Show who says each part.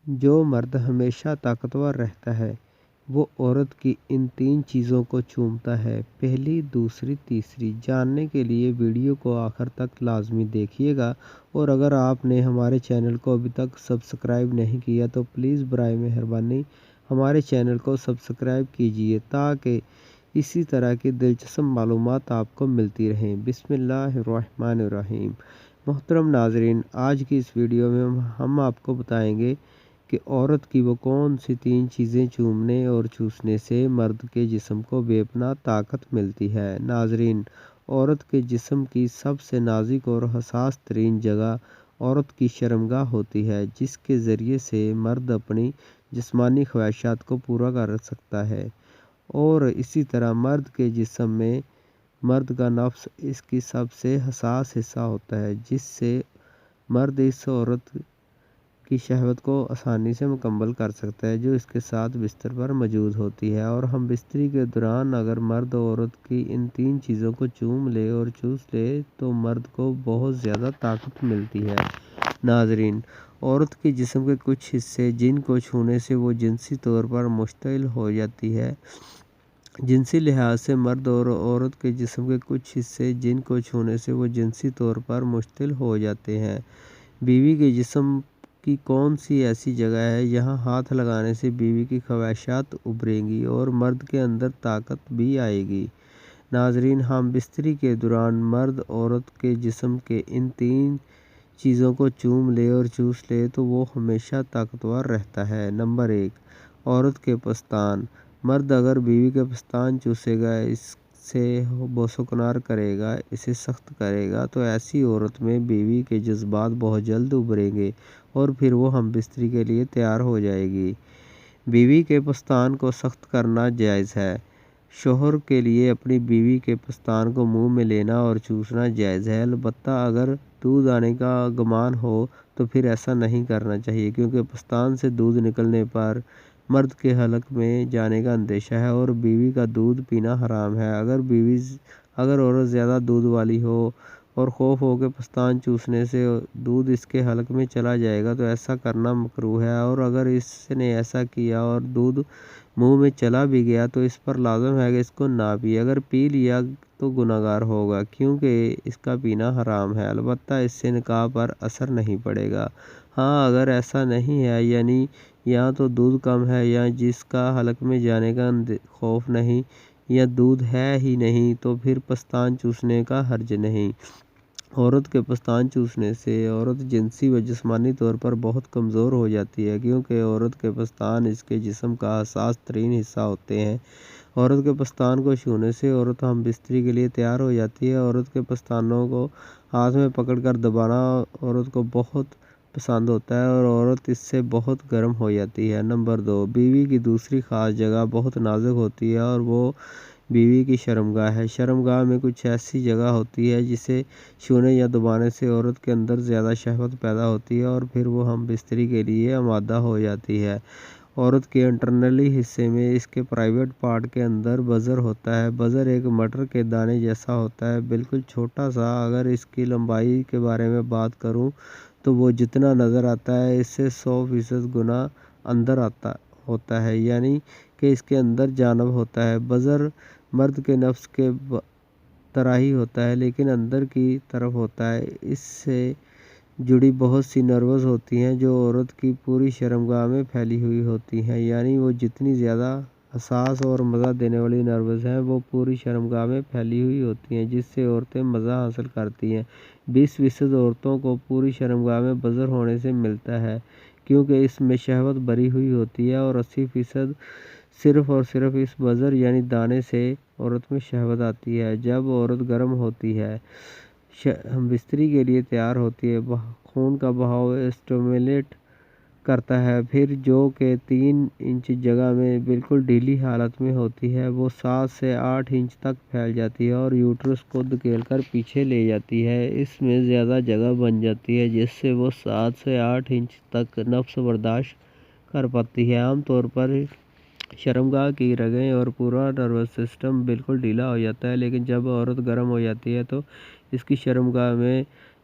Speaker 1: جو مرد ہمیشہ طاقتور رہتا ہے وہ عورت کی ان 3 چیزوں کو چومتا ہے۔ پہلی، دوسری، تیسری جاننے کے لیے ویڈیو کو آخر تک لازمی دیکھیے گا، اور اگر آپ نے ہمارے چینل کو ابھی تک سبسکرائب نہیں کیا تو پلیز برائے مہربانی ہمارے چینل کو سبسکرائب کیجیے تاکہ اسی طرح کی دلچسپ معلومات آپ کو ملتی رہیں۔ بسم اللہ الرحمن الرحیم۔ محترم ناظرین، آج کی اس ویڈیو میں ہم آپ کو بتائیں گے کہ عورت کی وہ کون سی 3 چیزیں چومنے اور چوسنے سے مرد کے جسم کو بے پناہ طاقت ملتی ہے۔ ناظرین، عورت کے جسم کی سب سے نازک اور حساس ترین جگہ عورت کی شرمگاہ ہوتی ہے، جس کے ذریعے سے مرد اپنی جسمانی خواہشات کو پورا کر سکتا ہے، اور اسی طرح مرد کے جسم میں مرد کا نفس اس کی سب سے حساس حصہ ہوتا ہے، جس سے مرد اس عورت کی شہوت کو آسانی سے مکمل کر سکتا ہے جو اس کے ساتھ بستر پر موجود ہوتی ہے، اور ہم بستری کے دوران اگر مرد عورت کی ان 3 چیزوں کو چوم لے اور چوس لے تو مرد کو بہت زیادہ طاقت ملتی ہے۔ ناظرین، عورت کے جسم کے کچھ حصے جن کو چھونے سے وہ جنسی طور پر مشتعل ہو جاتی ہے۔ جنسی لحاظ سے مرد اور عورت کے جسم کے کچھ حصے جن کو چھونے سے وہ جنسی طور پر مشتعل ہو جاتے ہیں۔ بیوی کے جسم کی کون سی ایسی جگہ ہے جہاں ہاتھ لگانے سے بیوی کی خواہشات ابھریں گی اور مرد کے اندر طاقت بھی آئے گی؟ ناظرین، ہم بستری کے دوران مرد عورت کے جسم کے ان 3 چیزوں کو چوم لے اور چوس لے تو وہ ہمیشہ طاقتور رہتا ہے۔ نمبر 1، عورت کے پستان۔ مرد اگر بیوی کے پستان چوسے گا، اس سے بوسوکنار کرے گا، اسے سخت کرے گا تو ایسی عورت میں بیوی کے جذبات بہت جلد ابھریں گے اور پھر وہ ہم بستری کے لیے تیار ہو جائے گی۔ بیوی کے پستان کو سخت کرنا جائز ہے۔ شوہر کے لیے اپنی بیوی کے پستان کو منہ میں لینا اور چوسنا جائز ہے، البتہ اگر دودھ آنے کا گمان ہو تو پھر ایسا نہیں کرنا چاہیے، کیونکہ پستان سے دودھ نکلنے پر مرد کے حلق میں جانے کا اندیشہ ہے اور بیوی کا دودھ پینا حرام ہے۔ اگر عورت زیادہ دودھ والی ہو اور خوف ہو کہ پستان چوسنے سے دودھ اس کے حلق میں چلا جائے گا تو ایسا کرنا مکروہ ہے، اور اگر اس نے ایسا کیا اور دودھ منہ میں چلا بھی گیا تو اس پر لازم ہے کہ اس کو نہ پیے۔ اگر پی لیا تو گنہگار ہوگا، کیونکہ اس کا پینا حرام ہے، البتہ اس سے نکاح پر اثر نہیں پڑے گا۔ ہاں، اگر ایسا نہیں ہے، یعنی یا تو دودھ کم ہے یا جس کا حلق میں جانے کا خوف نہیں یا دودھ ہے ہی نہیں، تو پھر پستان چوسنے کا حرج نہیں۔ عورت کے پستان چوسنے سے عورت جنسی و جسمانی طور پر بہت کمزور ہو جاتی ہے، کیونکہ عورت کے پستان اس کے جسم کا حساس ترین حصہ ہوتے ہیں۔ عورت کے پستان کو چھونے سے عورت ہم بستری کے لیے تیار ہو جاتی ہے۔ عورت کے پستانوں کو ہاتھ میں پکڑ کر دبانا عورت کو بہت پسند ہوتا ہے اور عورت اس سے بہت گرم ہو جاتی ہے۔ نمبر 2، بیوی کی دوسری خاص جگہ بہت نازک ہوتی ہے اور وہ بیوی کی شرمگاہ ہے۔ شرمگاہ میں کچھ ایسی جگہ ہوتی ہے جسے چھونے یا دبانے سے عورت کے اندر زیادہ شہوت پیدا ہوتی ہے اور پھر وہ ہم بستری کے لیے آمادہ ہو جاتی ہے۔ عورت کے انٹرنلی حصے میں اس کے پرائیویٹ پارٹ کے اندر بزر ہوتا ہے۔ بزر ایک مٹر کے دانے جیسا ہوتا ہے، بالکل چھوٹا سا۔ اگر اس کی لمبائی کے بارے میں بات کروں تو وہ جتنا نظر آتا ہے اس سے 100% گنا اندر ہوتا ہے، یعنی کہ اس کے اندر جانب ہوتا ہے۔ بزر مرد کے نفس کے طرح ہی ہوتا ہے لیکن اندر کی طرف ہوتا ہے۔ اس سے جڑی بہت سی نروز ہوتی ہیں جو عورت کی پوری شرمگاہ میں پھیلی ہوئی ہوتی ہیں، یعنی وہ جتنی زیادہ حساس اور مزہ دینے والی نروز ہیں وہ پوری شرمگاہ میں پھیلی ہوئی ہوتی ہیں، جس سے عورتیں مزہ حاصل کرتی ہیں۔ 20% عورتوں کو پوری شرمگاہ میں بزر ہونے سے ملتا ہے، کیونکہ اس میں شہوت بھری ہوئی ہوتی ہے، اور 80% صرف اور صرف اس بزر یعنی دانے سے عورت میں شہوت آتی ہے۔ جب عورت گرم ہوتی ہے، ہم بستری کے لیے تیار ہوتی ہے، خون کا بہاؤ اسٹیمولیٹ کرتا ہے، پھر جو کہ 3 انچ جگہ میں بالکل ڈھیلی حالت میں ہوتی ہے، وہ 7 سے 8 انچ تک پھیل جاتی ہے اور یوٹرس کو دھکیل کر پیچھے لے جاتی ہے۔ اس میں زیادہ جگہ بن جاتی ہے جس سے وہ 7 سے 8 انچ تک نفس برداشت کر پاتی ہے۔ عام طور پر شرمگاہ کی رگیں اور پورا نروس سسٹم بالکل ڈھیلا ہو جاتا ہے، لیکن جب عورت گرم ہو جاتی ہے تو اس کی شرمگاہ میں